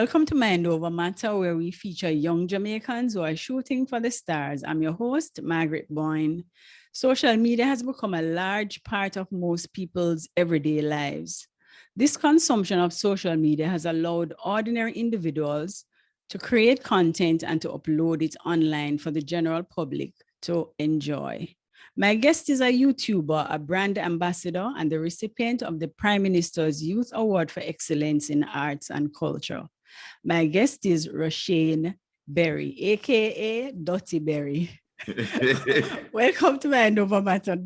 Welcome to Mind Over Matter, where we feature young Jamaicans who are shooting for the stars. I'm your host, Margaret Boyne. Social media has become a large part of most people's everyday lives. This consumption of social media has allowed ordinary individuals to create content and to upload it online for the general public to enjoy. My guest is a YouTuber, a brand ambassador, and the recipient of the Prime Minister's Youth Award for Excellence in Arts and Culture. My guest is Rushaine Berry, aka Dutty Berry. Welcome to Mind Over Matter,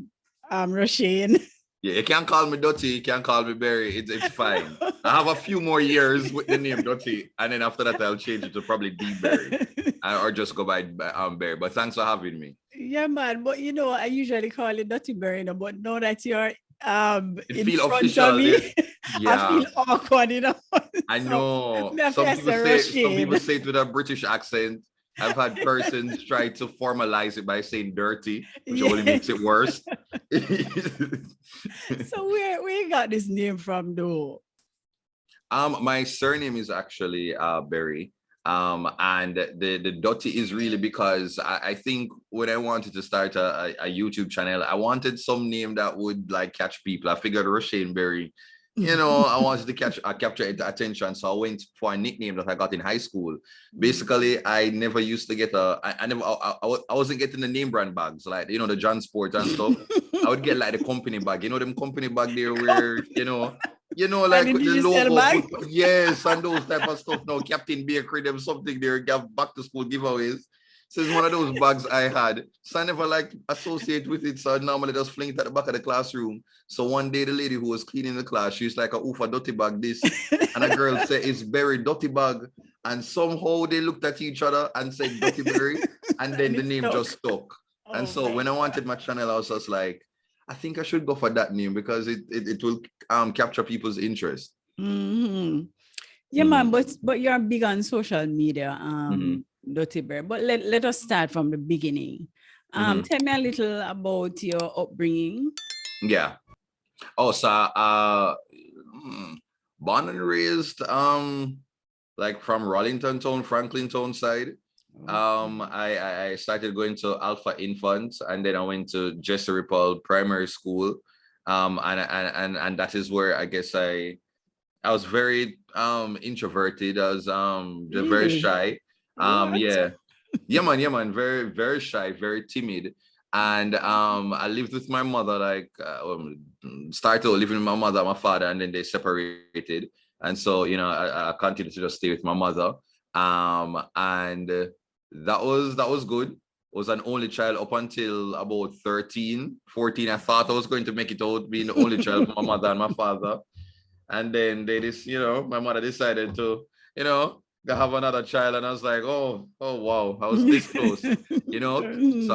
Rushaine. Yeah, you can't call me Dutty, you can't call me Berry. It's fine. I have a few more years with the name Dutty, and then after that I'll change it to probably D Berry, or just go by Berry. But thanks for having me. Yeah, man. But you know, I usually call it Dutty Berry, but now that you're it in feel front official, of me, yeah. I feel awkward, you know. I know. Some people say it with a British accent. I've had persons try to formalize it by saying dirty, which only makes it worse. So where you got this name from, though? My surname is actually Berry. And the Dutty is really because I think when I wanted to start a YouTube channel, I wanted some name that would like catch people. I figured Rushaine Berry. You know, I wanted to capture attention, so I went for a nickname that I got in high school. Basically, I never used to get I wasn't getting the name brand bags, like, you know, the John Sport and stuff. I would get like the company bag, you know, them company bag there where, you know, like with the logo, yes, and those type of stuff. Now, Captain Bakery, them something there, give back to school giveaways. So it's one of those bags I had. So I never like associate with it. So I normally just fling it at the back of the classroom. So one day the lady who was cleaning the class, she's like, "Oof, a dirty bag this." And a girl said, "It's Berry Dutty bag." And somehow they looked at each other and said Dutty Berry. And then the name just stuck. And so when I wanted my channel, I was just like, I think I should go for that name because it will capture people's interest. Mm-hmm. Yeah, man, but you're big on social media. Dutty Berry. But let us start from the beginning. Tell me a little about your upbringing. Yeah. Oh, so born and raised like from Rollington Town, Franklin Town side. I started going to Alpha Infant, and then I went to Jesse Paul Primary School. And that is where I guess I was very introverted. I was very shy. Yeah, man, very, very shy, very timid. And I lived with my mother, like started living with my mother and my father, and then they separated. And so, you know, I continued to just stay with my mother. And that was good. Was an only child up until about 13, 14. I thought I was going to make it out being the only child of my mother and my father. And then my mother decided to, have another child, and I was like, oh wow, I was this close, So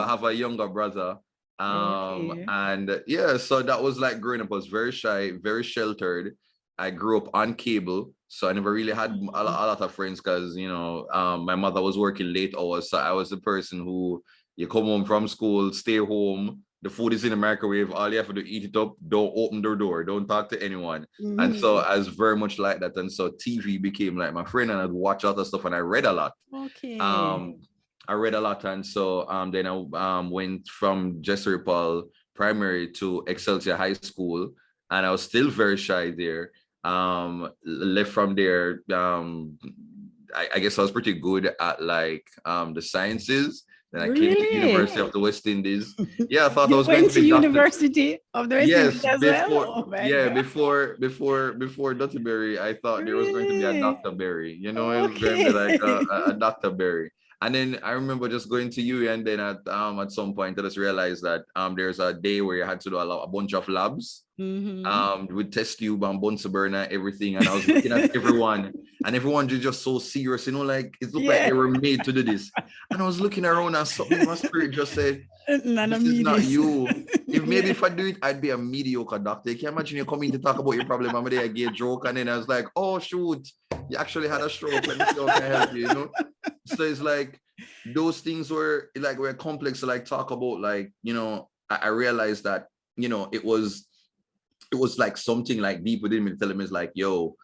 I have a younger brother, and yeah, so that was like growing up. I was very shy, very sheltered. I grew up on cable, so I never really had a lot of friends because my mother was working late hours, so I was the person who you come home from school, stay home. The food is in the microwave. All you have to do, eat it up. Don't open the door. Don't talk to anyone. And so I was very much like that. And so TV became like my friend, and I'd watch other stuff, and I read a lot. Okay. I read a lot, and so then I went from Jesse Paul Primary to Excelsior High School, and I was still very shy there. Left from there. I guess I was pretty good at like the sciences. Then I came to the University of the West Indies. Yeah, I thought I was going to be University of the West Indies as well. Before Dutty Berry, I thought there was going to be a Dr. Berry. It was going to be like a Dr. Berry. And then I remember just going to U, and then at some point I just realized that there's a day where you had to do a bunch of labs. With test tube and Bunsen burner, everything, and I was looking at everyone, and everyone was just so serious, like it looked like they were made to do this. And I was looking around, and something in my spirit just said, "This is not you." If I do it, I'd be a mediocre doctor. Can you imagine you coming to talk about your problem? I'm there, I get a joke, and then I was like, "Oh shoot, you actually had a stroke. Let me see how I can help you." So it's like those things were complex to like talk about. Like I realized that it was like something like deep within me telling me, it's like, yo,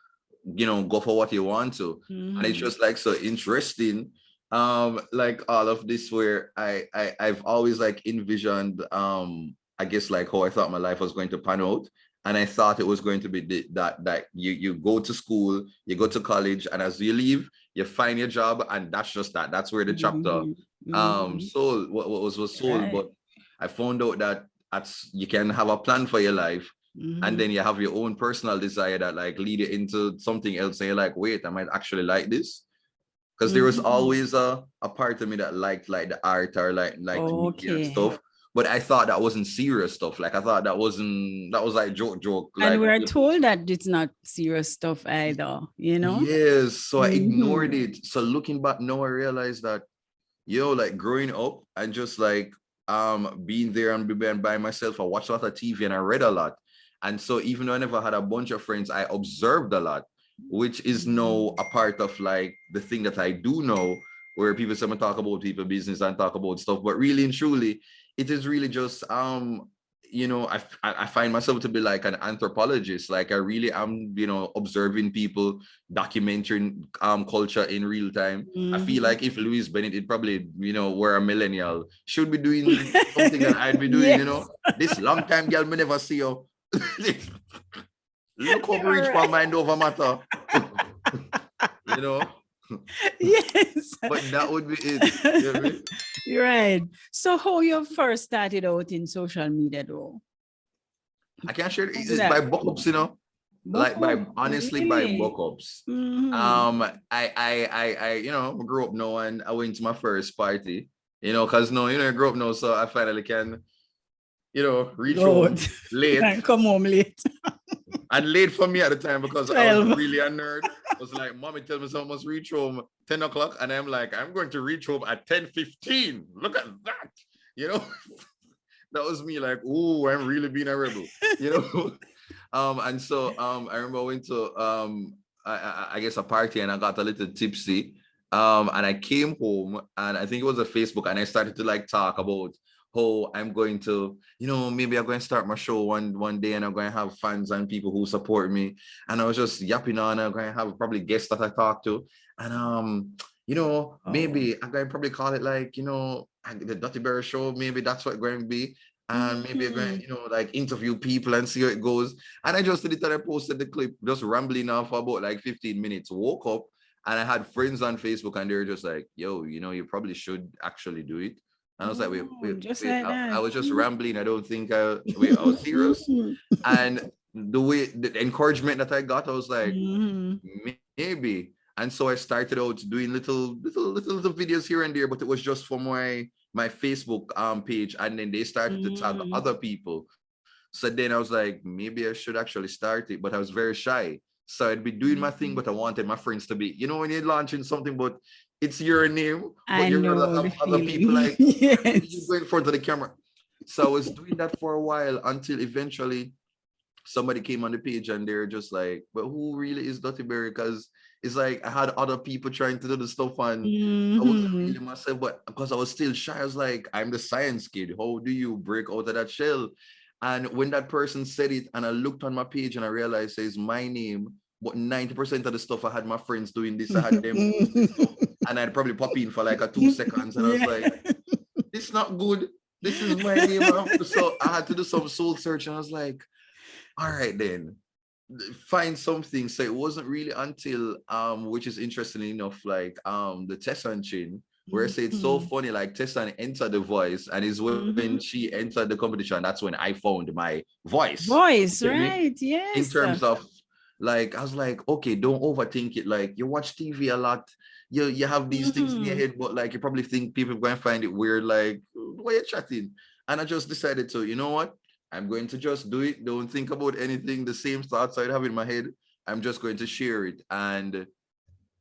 go for what you want to. And it's just like so interesting. Like all of this where I've always like envisioned I guess like how I thought my life was going to pan out. And I thought it was going to be that you go to school, you go to college, and as you leave, you find your job, and that's just that. That's where the chapter sold what was sold. Right. But I found out that you can have a plan for your life, and then you have your own personal desire that like lead you into something else, and you're like, wait, I might actually like this. Because there was always a part of me that liked like the art or like media and stuff. But I thought that wasn't serious stuff. Like I thought that was like joke. And we're told that it's not serious stuff either, Yes. So I ignored it. So looking back now, I realized that, like growing up and just like being there and being by myself, I watched a lot of TV and I read a lot. And so even though I never had a bunch of friends, I observed a lot, which is now a part of like the thing that I do know, where people say I talk about people business and talk about stuff, but really and truly, it is really just I find myself to be like an anthropologist. Like I really am, observing people, documenting culture in real time. I feel like if Louise Bennett probably, were a millennial, should be doing something that I'd be doing, This long time girl me never see you. Look how reach for mind over matter. Yes. But that would be it. You know what I mean? You're right. So how you first started out in social media though? I can't share it by book ups, like by book ups. I grew up now and I went to my first party, because I grew up now, so I finally can, reach home late. Can't come home late. And late for me at the time because 12. I was really a nerd. I was like, mommy tell me someone must reach home 10 o'clock. And I'm like, I'm going to reach home at 10:15. Look at that. That was me like, ooh, I'm really being a rebel, And so I remember I went to I guess a party and I got a little tipsy. And I came home and I think it was a Facebook and I started to like talk about how I'm going to, maybe I'm going to start my show one day and I'm going to have fans and people who support me. And I was just yapping on. I'm going to have probably guests that I talk to. And, maybe I'm going to probably call it like, the Dutty Berry Show. Maybe that's what it's going to be. And maybe I'm going to, like interview people and see how it goes. And I just did it and I posted the clip, just rambling off for about like 15 minutes. Woke up and I had friends on Facebook and they were just like, yo, you probably should actually do it. And I was like, wait, I was just rambling. I don't think I was serious. And the encouragement that I got, I was like, maybe. And so I started out doing little videos here and there, but it was just for my Facebook page. And then they started to tag other people. So then I was like, maybe I should actually start it, but I was very shy. So I'd be doing my thing, but I wanted my friends to be, when you're launching something, but it's your name, but you're gonna have other people like you go in front of the camera. So I was doing that for a while until eventually somebody came on the page and they're just like, but who really is Dutty Berry? Because it's like I had other people trying to do the stuff and I wasn't really myself, but because I was still shy, I was like, I'm the science kid. How do you break out of that shell? And when that person said it and I looked on my page and I realized it's my name, but 90% of the stuff I had my friends doing this, I had them and I'd probably pop in for like a 2 seconds and I was like, this is not good. This is my name. So I had to do some soul search and I was like, all right then, find something. So it wasn't really until which is interesting enough, like the Tessanne Chin, where I say it's so funny, like Tessanne entered The Voice and is when she entered the competition, that's when I found my voice, right? Yes. In terms of like, I was like, okay, don't overthink it. Like you watch TV a lot, you have these things in your head, but like you probably think people are going to find it weird, like why are you chatting? And I just decided to, you know what, I'm going to just do it. Don't think about anything. The same thoughts I have in my head, I'm just going to share it. And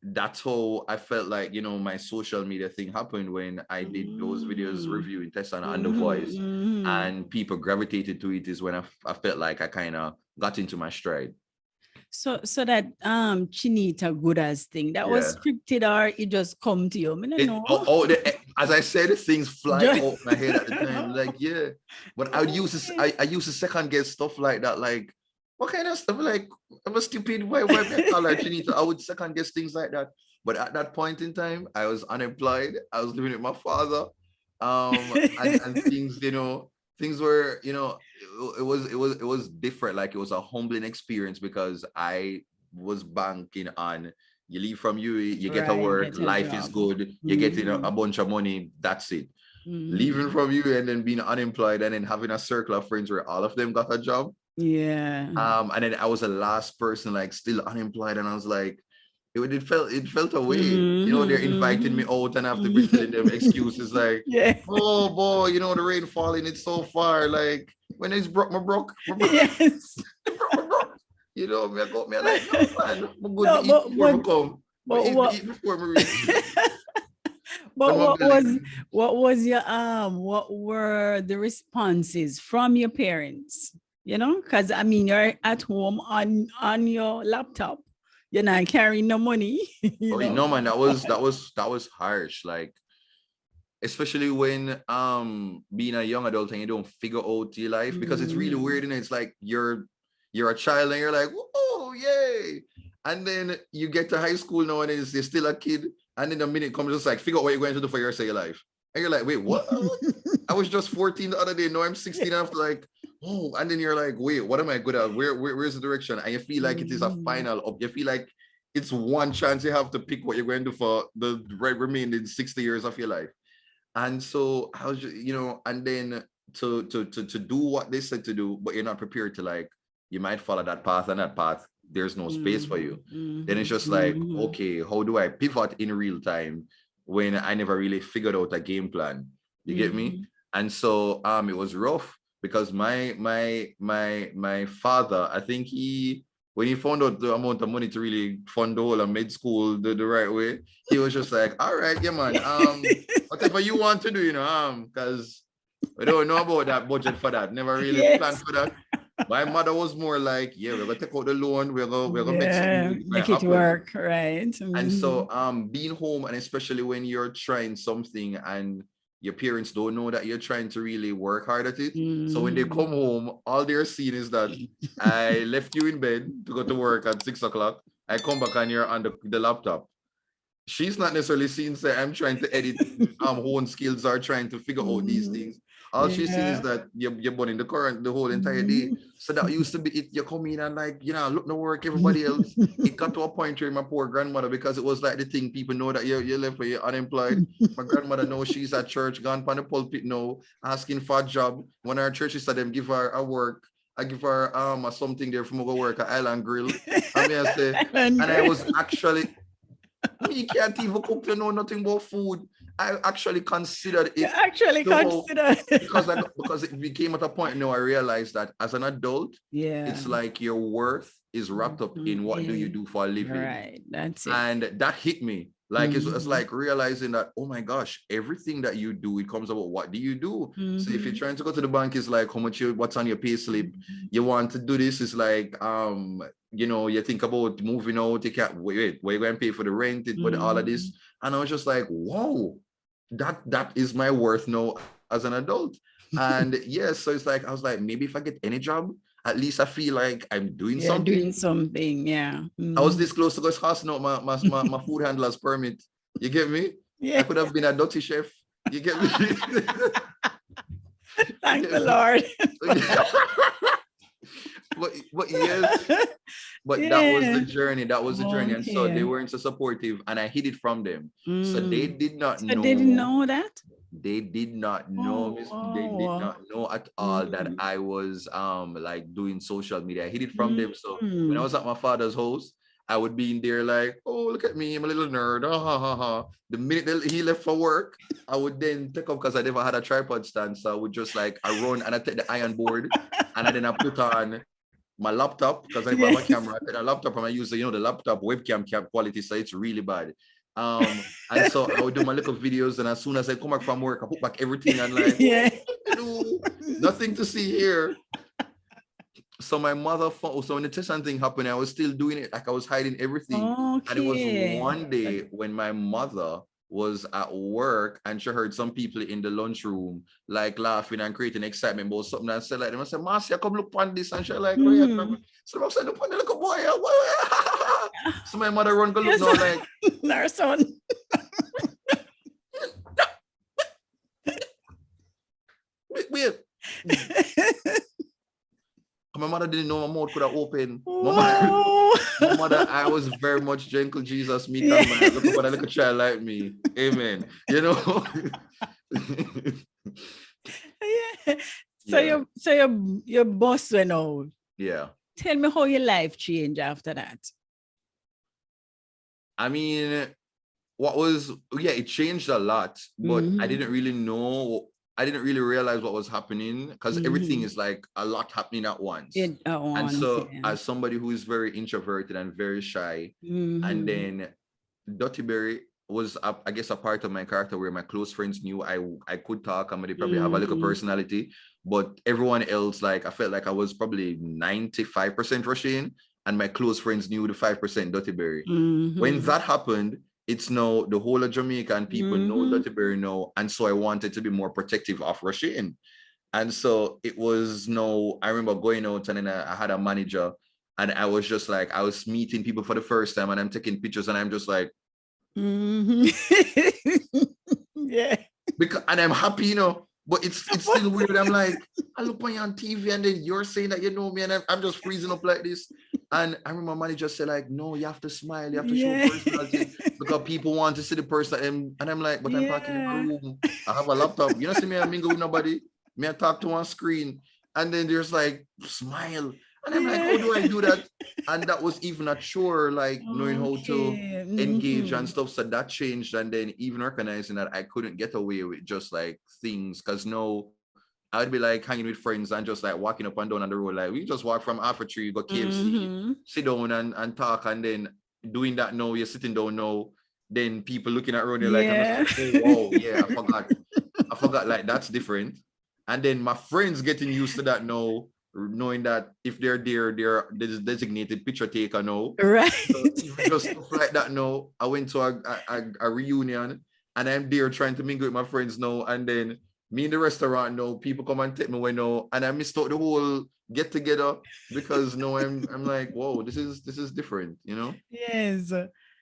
that's how I felt like, my social media thing happened when I did those videos reviewing Tessanne and The Voice, and people gravitated to it is when I felt like I kind of got into my stride. So that Chinita Goodas thing, that was scripted or it just come to you? I don't know. As I said, things fly out my head at the time. Like, but I use a second guess stuff like that. Like, what kind of stuff? Like, I'm a stupid, why I call her Chinita? I would second guess things like that. But at that point in time, I was unemployed. I was living with my father. And things, things were, it was different. Like, it was a humbling experience because I was banking on you leave from you get to Right, work, get a life is job. good, you're getting a bunch of money, that's it. Leaving from you and then being unemployed and then having a circle of friends where all of them got a job. Yeah. And then I was the last person like still unemployed, and I was like, it felt away. They're inviting me out and I have to be telling them excuses like, Yeah. oh boy, the rain falling, it's so far. Like when it's broke, my broke, Yes. my broke. Me I go, me I like, no man, I'm good No, to eat before I come. but Me what eat before me reach. but My belly. what was your what were the responses from your parents? Because I mean you're at home on your laptop. You're not carrying no money, Oh, man, that was harsh. Like, especially when being a young adult and you don't figure out your life, because it's really weird, and it's like you're a child and you're like, oh yay, and then you get to high school now and you're still a kid, and then the minute comes just like figure out what you're going to do for your rest of your life, and you're like, wait, what? I was just 14 the other day, now I'm 16. After like, oh, and then you're like, wait, what am I good at? Where's the direction? And you feel like it is a final up. You feel like it's one chance you have to pick what you're going to do for the remaining 60 years of your life. And so I was just, and then to do what they said to do, but you're not prepared to, like, you might follow that path, and that path, there's no space for you. Then it's just like, okay, how do I pivot in real time when I never really figured out a game plan? You get me? And so it was rough because my father, I think when he found out the amount of money to really fund the whole of med school the right way, he was just like, all right, yeah, man, whatever you want to do, because we don't know about that budget for that. Never really planned for that. My mother was more like, yeah, we're gonna take out the loan, we're gonna make something make it work, right? And so being home, and especially when you're trying something and your parents don't know that you're trying to really work hard at it. So when they come home, all they're seeing is that I left you in bed to go to work at 6 o'clock. I come back and you're on the laptop. She's not necessarily seeing say I'm trying to edit own skills or trying to figure out these things. All she's seeing is that you're burning the current the whole entire day. So that used to be it. You come in and like, look no work, everybody else. It got to a point where my poor grandmother, because it was like the thing, people know that you left for you're unemployed. My grandmother knows she's at church, gone on the pulpit now, asking for a job. When our church is them give her a work. I give her something there from go work at Island Grill. I mean, I say, and I was actually, you can't even cook, nothing about food. I actually considered it. Because it became at a point now I realized that as an adult, it's like your worth is wrapped up in what do you do for a living. Right, that's it. And that hit me. Like it's like realizing that, oh my gosh, everything that you do, it comes about what do you do. So if you're trying to go to the bank, it's like how much what's on your pay slip. You want to do this, it's like you think about moving out, you can't wait, where you going to pay for the rent, but all of this. And I was just like, whoa, that is my worth now as an adult. And yes, so it's like I was like, maybe if I get any job, at least I feel like I'm doing something. Yeah. I was this close to go passing out my food handler's permit. You get me? Yeah. I could have been a Dutty chef. You get me? Thank the Lord. But yes, but that was the journey. And so they weren't so supportive, and I hid it from them. So they did not know. They didn't know that? They did not know. They did not know at all that I was like doing social media. I hid it from them. So when I was at my father's house, I would be in there like, oh, look at me, I'm a little nerd. The minute that he left for work, I would then take up, because I never had a tripod stand. So I would just like, I run and I take the iron board and then I put on my laptop, because I have my camera. I take a laptop and I use the laptop webcam quality, so it's really bad. And so I would do my little videos, and as soon as I come back from work, I put back everything and like, nothing to see here. So my mother found, so when the Tessanne thing happened, I was still doing it, like I was hiding everything. And it was one day when my mother was at work and she heard some people in the lunchroom like laughing and creating excitement about something and said like them. I said, Marcia, come look on this, and she like, oh yeah. So I said, look on the little boy. So my mother run go look now like our son. Wait. My mother didn't know my mouth could have opened. Oh. My mother, I was very much gentle Jesus, me man. Look at a little child like me. Amen. You know? Yeah. So your boss went out. Yeah. Tell me how your life changed after that. I mean, it changed a lot, but I didn't really know. I didn't really realize what was happening because everything is like a lot happening at once. And so as somebody who is very introverted and very shy, and then Dutty Berry was, I guess, a part of my character where my close friends knew I could talk and they probably have a little personality, but everyone else, like, I felt like I was probably 95% Rushaine and my close friends knew the 5% Dutty Berry. When that happened, it's now the whole of Jamaica and people know Dutty Berry now. And so I wanted to be more protective of Rushaine. And so it was I remember going out and then I had a manager and I was just like, I was meeting people for the first time and I'm taking pictures and I'm just like, yeah. And I'm happy, but it's still weird. I'm like, I look on you on TV and then you're saying that you know me and I'm just freezing up like this. And I remember my manager said like, no, you have to smile, you have to show personality because people want to see the person. And I'm like, but I'm talking in my room. I have a laptop. You don't see me I mingle with nobody. Me I talk to one screen. And then there's like, smile. And I'm like, how do I do that? And that was even a chore, like knowing how to engage and stuff. So that changed. And then even recognizing that I couldn't get away with just like things. Because I'd be like hanging with friends and just like walking up and down on the road. Like we just walk from Alpha Tree, go KFC, sit down and talk. And then doing that now, you're sitting down now. Then people looking around you like, I'm just like, oh, wow, yeah, I forgot like that's different. And then my friends getting used to that now, knowing that if they're there, they're designated picture taker now. Right. So even just stuff like that now. I went to a reunion and I'm there trying to mingle with my friends now. And then me in the restaurant now, people come and take me away now. And I missed out the whole get together because now I'm like, whoa, this is different, Yes.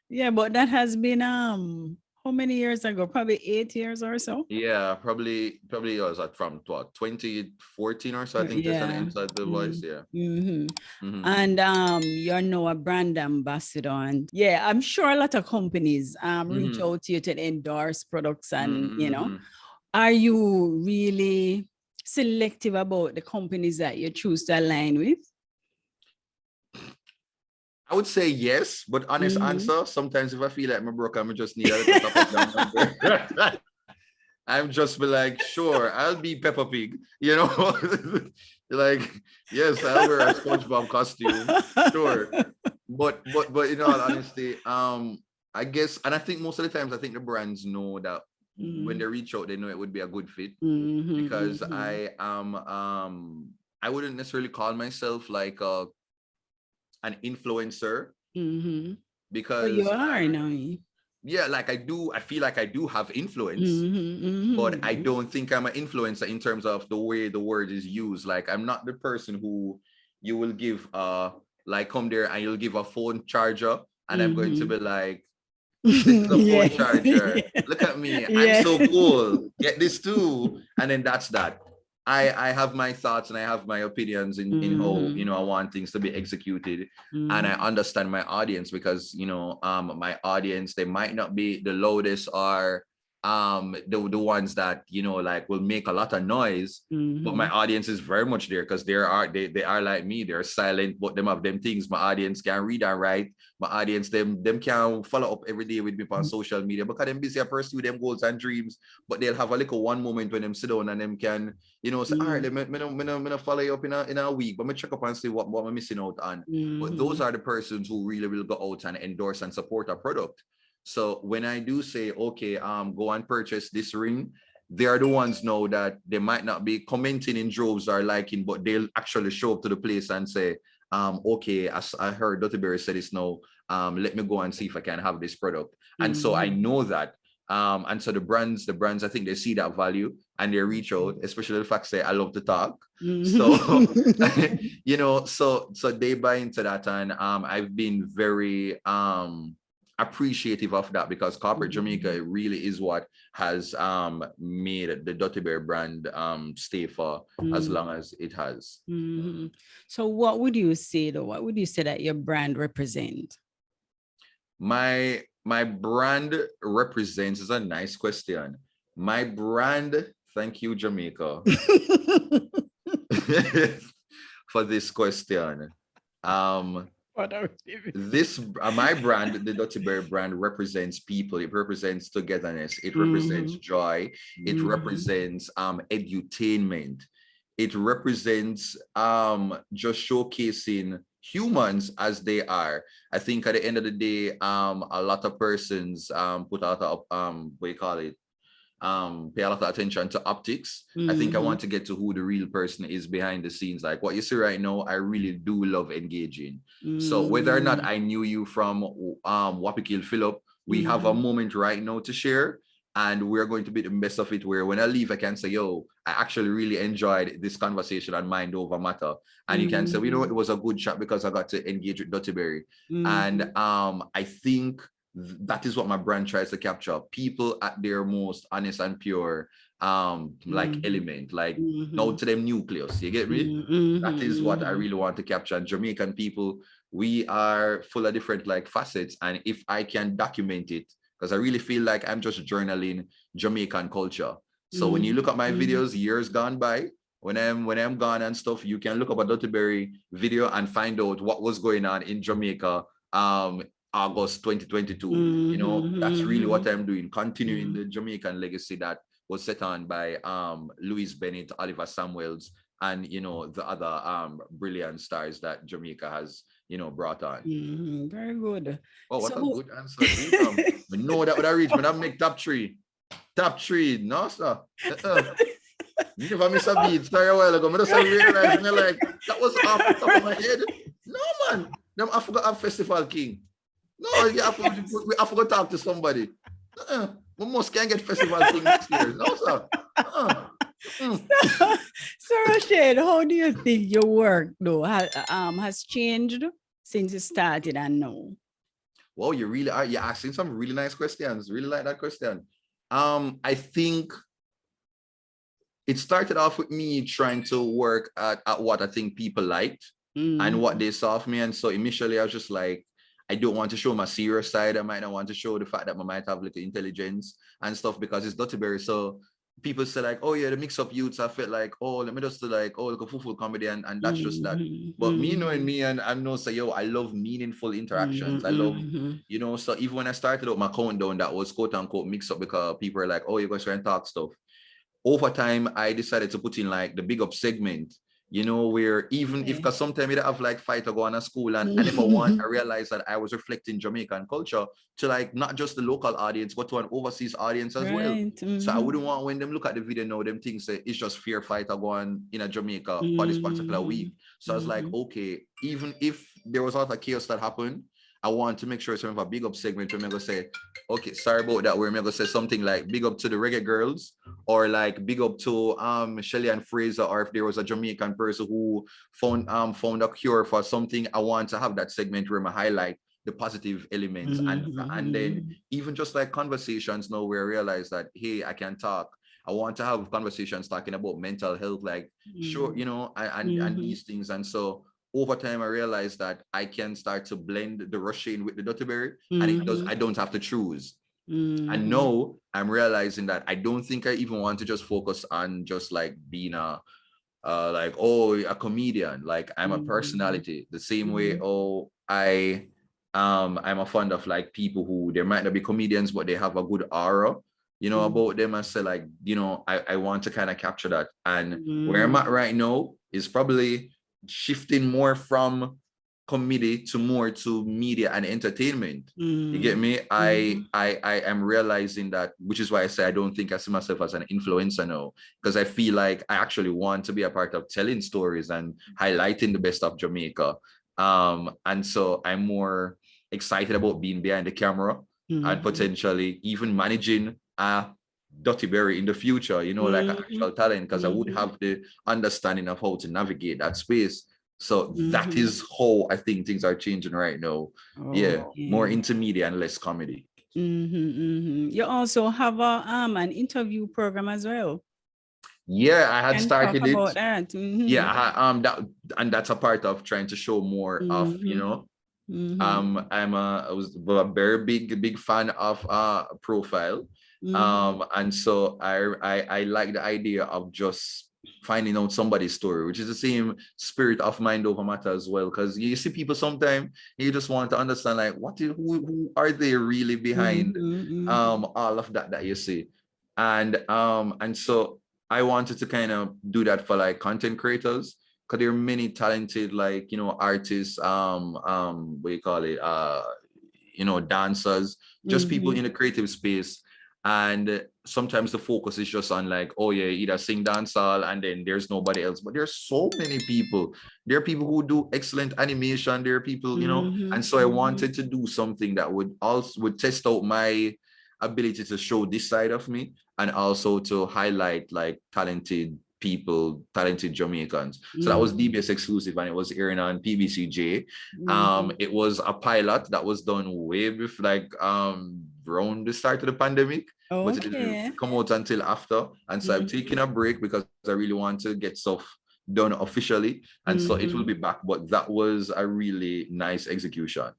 Yeah, but that has been how many years ago? Probably 8 years or so. Yeah, probably was like from 2014 or so. I think that's inside the voice. Yeah. And you're now a brand ambassador, and I'm sure a lot of companies reach out to you to endorse products, and are you really selective about the companies that you choose to align with? I would say yes, but honest answer, sometimes if I feel like I'm broke, I just need a little top. I'm just be like, sure, I'll be Peppa Pig, like, yes, I'll wear a SpongeBob costume, sure. But in all honesty, I guess, and I think most of the times, I think the brands know that when they reach out, they know it would be a good fit because I wouldn't necessarily call myself like an influencer because you are now. Yeah, like I feel like I do have influence, but I don't think I'm an influencer in terms of the way the word is used. Like I'm not the person who you will give like come there and you'll give a phone charger and I'm going to be like, this is a phone charger. Look at me. I'm so cool. Get this too. And then that's that. I have my thoughts and I have my opinions in how, I want things to be executed. And I understand my audience because, my audience, they might not be the loudest or the ones that, like will make a lot of noise, but my audience is very much there because they are like me. They're silent, but them have them things. My audience can read and write. My audience, them can follow up every day with me on social media because them busy pursue them goals and dreams, but they'll have a little one moment when them sit down and them can, say, all right, I'm gonna follow you up in a week, but I'm check up and see what I'm missing out on. But those are the persons who really will go out and endorse and support a product. So when I do say, okay, go and purchase this ring, they are the ones now that they might not be commenting in droves or liking, but they'll actually show up to the place and say, okay, as I heard Dutty Berry say this now, let me go and see if I can have this product. And so I know that And so the brands, I think they see that value and they reach out, especially the fact that I love to talk. So, you know, so they buy into that. And I've been very appreciative of that, because corporate Jamaica really is what has made the Dutty Berry brand stay for as long as it has. So what would you say though? What would you say that your brand represent? My brand represents, is a nice question. My brand, thank you, Jamaica, for this question. This my brand, the Dutty Berry brand, represents people. It represents togetherness. It represents joy. It represents edutainment. It represents just showcasing humans as they are. I think at the end of the day, a lot of persons put out what you call it, pay a lot of attention to optics. I think I want to get to who the real person is behind the scenes. Like what you see right now, I really do love engaging. So whether or not I knew you from Wapikil Philip, we have a moment right now to share. And we're going to be the best of it, where when I leave, I can say, yo, I actually really enjoyed this conversation on Mind Over Matter. And you can say, you know, it was a good chat because I got to engage with Dutty Berry. And I think that is what my brand tries to capture. People at their most honest and pure like element, like no to them nucleus. You get me? That is what I really want to capture. And Jamaican people, we are full of different like facets. And if I can document it, because I really feel like I'm just journaling Jamaican culture. So when you look at my videos, years gone by, when I'm gone and stuff, you can look up a Dutty Berry video and find out what was going on in Jamaica August 2022. You know, that's really what I'm doing, continuing the Jamaican legacy that was set on by Louis Bennett, Oliver Samuels, and you know the other brilliant stars that Jamaica has, you know, brought on. Very good. Oh, what a good answer. We know that would have reached, but I make top three. Top three, no sir. You never miss a beat. Sorry, a while ago. I just realized, and like, that was off the top of my head. No man, I forgot I'm Festival King. No, I forgot to talk to somebody. We must can't get Festival King next year. No sir. So Rushaine, how do you think your work though has changed since you started and now? Well, you're asking some really nice questions. Really like that question. I think it started off with me trying to work at what I think people liked and what they saw of me. And so initially I was just like, I don't want to show my serious side. I might not want to show the fact that I might have little intelligence and stuff, because it's Dutty Berry. So people say like, oh yeah, the mix-up youths. I felt like, oh, let me just do like, oh, like a full comedy, and that's just that. But me knowing me, and I know, say, yo, I love meaningful interactions. I love, you know, so even when I started out my countdown, that was quote unquote mix-up, because people are like, oh, you're going to try and talk stuff. Over time, I decided to put in like the big up segment, you know, where even if, because sometimes you have like fight or go on a school, and I never want, I realized that I was reflecting Jamaican culture to like not just the local audience, but to an overseas audience as well. So I wouldn't want when them look at the video now, them things say it's just fair fight or go on in a Jamaica for this particular week. So I was like, okay, even if there was a lot of chaos that happened, I want to make sure some of a big up segment where I'm gonna say, okay, sorry about that, where I'm gonna say something like big up to the reggae girls, or like big up to Shelly and Fraser, or if there was a Jamaican person who found a cure for something, I want to have that segment where I highlight the positive elements. And then even just like conversations now where I realize that, hey, I can talk. I want to have conversations talking about mental health, like sure, you know, and these things. And so over time, I realized that I can start to blend the Rushaine with the Dutty Berry, and I don't have to choose. And now I'm realizing that I don't think I even want to just focus on just like being a comedian. Like I'm a personality the same way. I'm a fond of like people who, they might not be comedians, but they have a good aura, you know, about them. And say like, you know, I want to kind of capture that. And where I'm at right now is probably shifting more from comedy to more to media and entertainment. You get me? I am realizing that, which is why I say I don't think I see myself as an influencer now, because I feel like I actually want to be a part of telling stories and highlighting the best of Jamaica. And so I'm more excited about being behind the camera and potentially even managing a Dutty Berry in the future, you know, like an actual talent, because I would have the understanding of how to navigate that space. So that is how I think things are changing right now. Yeah, more intermediate and less comedy. You also have an interview program as well. Yeah, I had started it. About that. Yeah, and that's a part of trying to show more of, you know, I was a very big fan of Profile. And so I like the idea of just finding out somebody's story, which is the same spirit of Mind Over Matter as well. Because you see people sometimes, you just want to understand, like, who are they really behind all of that you see. And so I wanted to kind of do that for like content creators, because there are many talented, like, you know, artists, what do you call it, you know, dancers, just people in the creative space. And sometimes the focus is just on like, oh yeah, either sing, dance all, and then there's nobody else. But there's so many people. There are people who do excellent animation. There are people, you know, and so I wanted to do something that would test out my ability to show this side of me, and also to highlight like talented people, talented Jamaicans. So that was Devious Exclusive, and it was airing on PBCJ. It was a pilot that was done way before, like around the start of the pandemic, but it didn't come out until after. And so I'm taking a break because I really want to get stuff done officially, and so it will be back. But that was a really nice execution.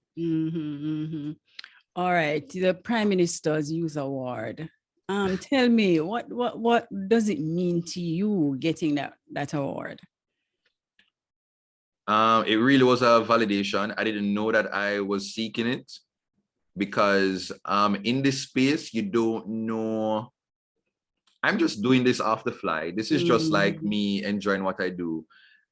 All right, the Prime Minister's Youth Award. Tell me, what does it mean to you getting that award? It really was a validation. I didn't know that I was seeking it, because in this space, you don't know. I'm just doing this off the fly. This is just like me enjoying what I do.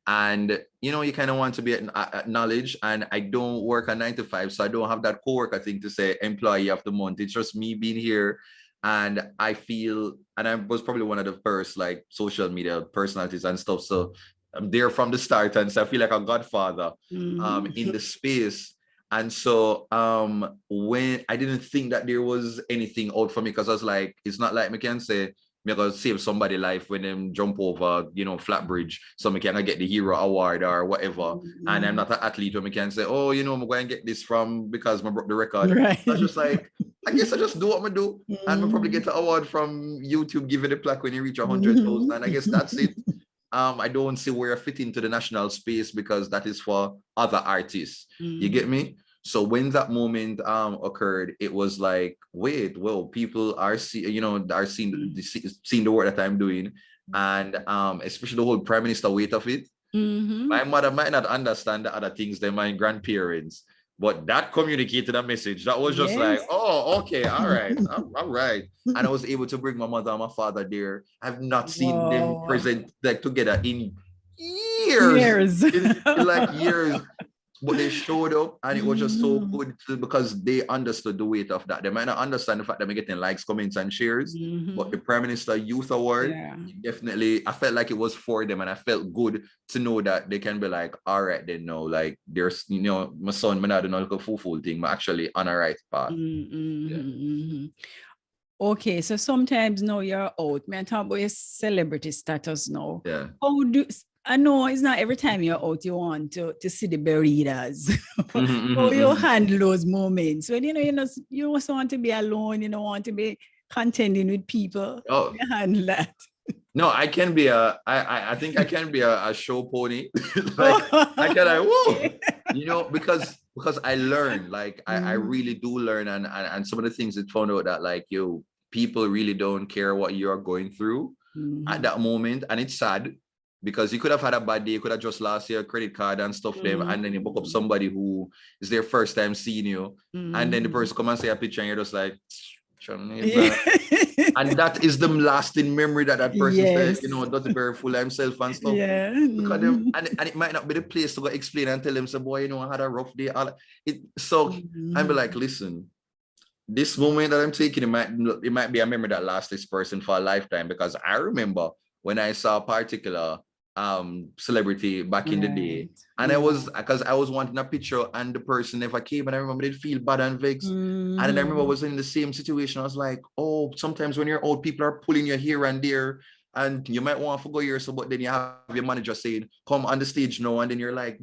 And, you know, you kind of want to be acknowledged, and I don't work a 9 to 5, so I don't have that co-worker thing to say employee of the month. It's just me being here, and I feel, and I was probably one of the first like social media personalities and stuff, so I'm there from the start, and so I feel like a godfather in the space. And so when I didn't think that there was anything out for me, because I was like, it's not like me can say me gonna save somebody life when them jump over, you know, flat bridge, so me can get the hero award or whatever. And I'm not an athlete where me can say, oh, you know, I'm going to get this from because I broke the record. Right. I was just like, I guess I just do what I do, and I'll probably get an award from YouTube, give it a plaque when you reach 100,000, and I guess that's it. I don't see where I fit into the national space, because that is for other artists. You get me? So when that moment occurred, it was like, wait, well, people are seeing the work that I'm doing, and especially the whole Prime Minister weight of it. My mother might not understand the other things than my grandparents, but that communicated a message that was just like, oh, okay, all right, all right. And I was able to bring my mother and my father there. I've not seen them present like together in years. In like years. But they showed up, and it was just so good because they understood the weight of that. They might not understand the fact that we're getting likes, comments, and shares, but the Prime Minister Youth Award, definitely, I felt like it was for them, and I felt good to know that they can be like, all right, then no, like there's, you know, my son, I'm not doing like a full thing, but actually on a right path. Okay, so sometimes now you're out. Man, talk about your celebrity status now. Yeah. I know it's not every time you're out you want to see the burritos. How you handle those moments when you also want to be alone, you don't want to be contending with people. Oh, you handle that. No, I can be I think I can be a show pony. Like I can whoa, you know, because I learn, like I really do learn, and some of the things that found out that like people really don't care what you're going through at that moment, and it's sad. Because you could have had a bad day, you could have just lost your credit card and stuff them, and then you book up somebody who is their first time seeing you, and then the person come and say a picture, and you're just like, and that is the lasting memory that person said, you know, Dutty Berry full of himself and stuff. Yeah. Because them, and it might not be the place to go explain and tell them, so boy, you know, I had a rough day. So I'd be like, listen, this moment that I'm taking, it might be a memory that lasts this person for a lifetime. Because I remember when I saw a particular celebrity back in the day. And I was, because I was wanting a picture and the person never came, and I remember they'd feel bad and vexed. And then I remember I was in the same situation. I was like, oh, sometimes when you're old, people are pulling your here and there, and you might want to go here. So, but then you have your manager saying, come on the stage now. And then you're like,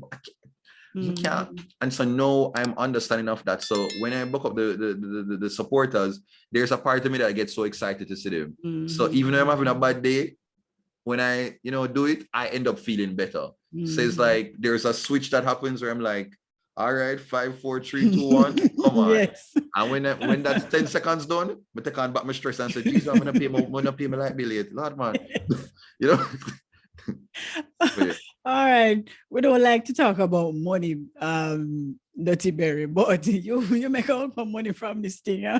you can't. And so now I'm understanding of that. So when I book up the supporters, there's a part of me that gets so excited to see them. So even though I'm having a bad day, when I, do it, I end up feeling better. So it's like there's a switch that happens where I'm like, all right, 5, 4, 3, 2, 1, come on. Yes. And when that's 10 seconds done, I take on back my stress and say, Jesus, I'm gonna pay my light bill late. Lord, man. All right. We don't like to talk about money, Dutty Berry, but you make all the money from this thing, huh?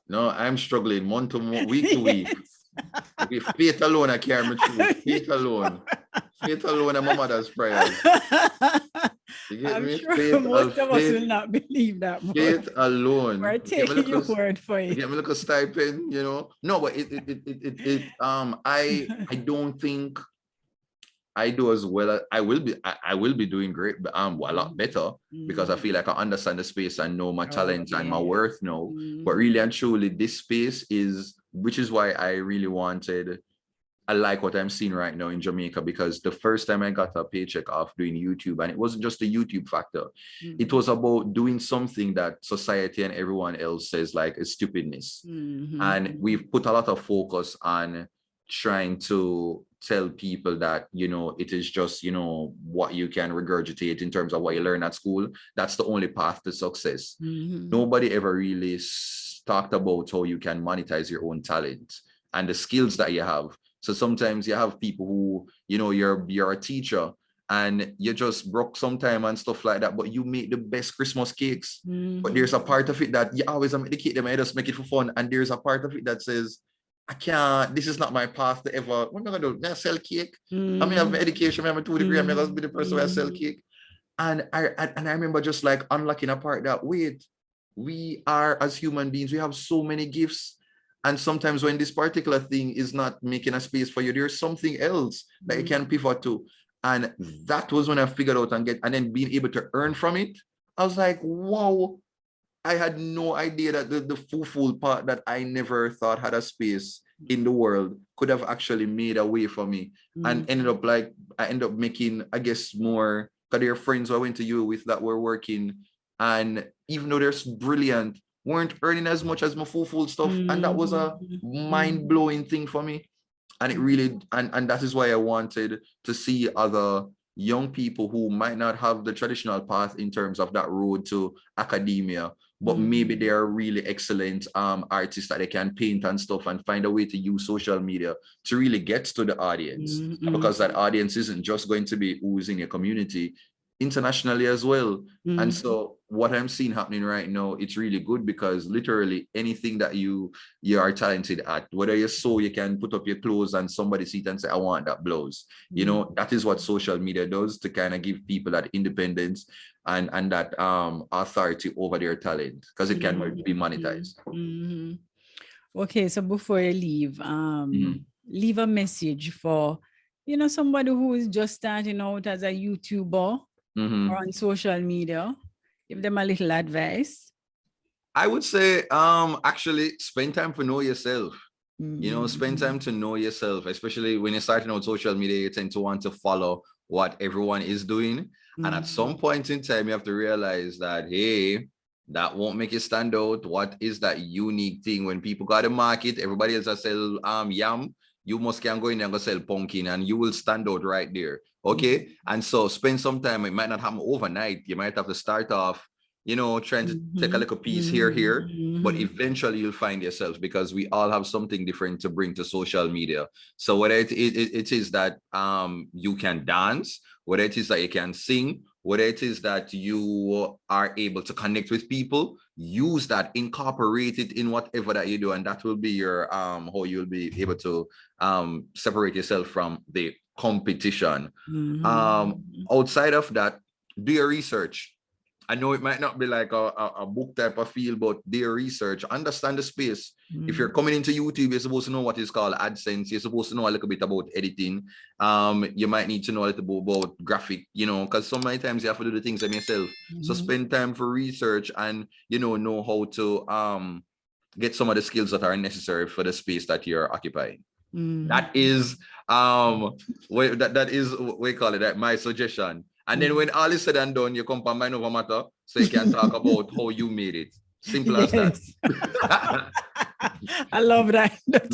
No, I'm struggling month to month, week to week. Okay, faith alone, I carry me through. Faith alone. Faith alone and my mother's prayers. You get I'm me? sure Faith, most of us will not believe that. Faith alone. We're taking your word for it. Get me like a stipend, No, but I don't think I do as well. I will be doing great, but a lot better, because I feel like I understand the space and know my talent and my worth now. But really and truly, this space which is why I really I like what I'm seeing right now in Jamaica, because the first time I got a paycheck off doing YouTube, and it wasn't just the YouTube factor, it was about doing something that society and everyone else says like is stupidness. And we've put a lot of focus on trying to tell people that, it is just, what you can regurgitate in terms of what you learn at school. That's the only path to success. Nobody ever really talked about how you can monetize your own talent and the skills that you have. So sometimes you have people who, you're a teacher and you just broke sometime and stuff like that, but you make the best Christmas cakes. But there's a part of it that you always make the cake, them, I just make it for fun. And there's a part of it that says, I can't, this is not my path to ever, what am I gonna do? I sell cake. I mean, I have my education, I have my 2 degree, I'm not gonna be the person who sell cake. And I remember just like unlocking a part that, wait, we are, as human beings, we have so many gifts. And sometimes when this particular thing is not making a space for you, there's something else that you can pivot to. And that was when I figured out and then being able to earn from it. I was like, wow, I had no idea that the full part that I never thought had a space in the world could have actually made a way for me. And I ended up making, I guess, more, because there are friends who I went to you with that were working, and even though they're brilliant, weren't earning as much as my full stuff. And that was a mind-blowing thing for me. And it really, and that is why I wanted to see other young people who might not have the traditional path in terms of that road to academia, but maybe they are really excellent artists that they can paint and stuff, and find a way to use social media to really get to the audience. Because that audience isn't just going to be who's in your community, internationally as well. And so what I'm seeing happening right now, it's really good, because literally anything that you are talented at, whether you sew, you can put up your clothes and somebody see it and say, I want that blouse. That is what social media does, to kind of give people that independence and that authority over their talent, because it can be monetized. Okay, so before you leave, leave a message for somebody who is just starting out as a YouTuber or on social media. Give them a little advice. I would say actually spend time to know yourself. Spend time to know yourself, especially when you're starting out social media. You tend to want to follow what everyone is doing. And at some point in time, you have to realize that, hey, that won't make you stand out. What is that unique thing? When people got a market, everybody else sell yam, you must can go in there and go sell pumpkin, and you will stand out right there. Okay. And so spend some time. It might not happen overnight. You might have to start off, trying to take a little piece here, but eventually you'll find yourself, because we all have something different to bring to social media. So whether it is that you can dance, whether it is that you can sing, whether it is that you are able to connect with people, use that, incorporate it in whatever that you do, and that will be your how you'll be able to separate yourself from the competition. Outside of that, do your research. I know it might not be like a book type of feel, but their research, understand the space. If you're coming into YouTube, you're supposed to know what is called AdSense. You're supposed to know a little bit about editing. You might need to know a little bit about graphic, because so many times you have to do the things them yourself. So spend time for research and, know how to get some of the skills that are necessary for the space that you're occupying. That is that is what we call it, that my suggestion. And then when all is said and done, you come to Mind Over Matter so you can talk about how you made it. Simple as that. I love that. But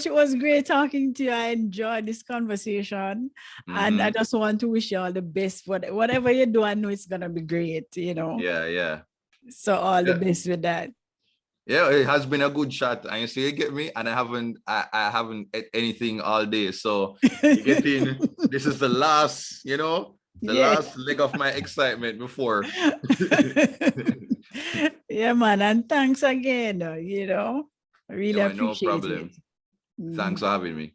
it was great talking to you. I enjoyed this conversation. And I just want to wish you all the best. Whatever you do, I know it's gonna be great, Yeah. So all the best with that. Yeah, it has been a good shot. And you see, you get me, and I haven't ate anything all day. So you get in, this is the last, last leg of my excitement before. Yeah, man. And thanks again, I really appreciate no problem. it. Thanks for having me.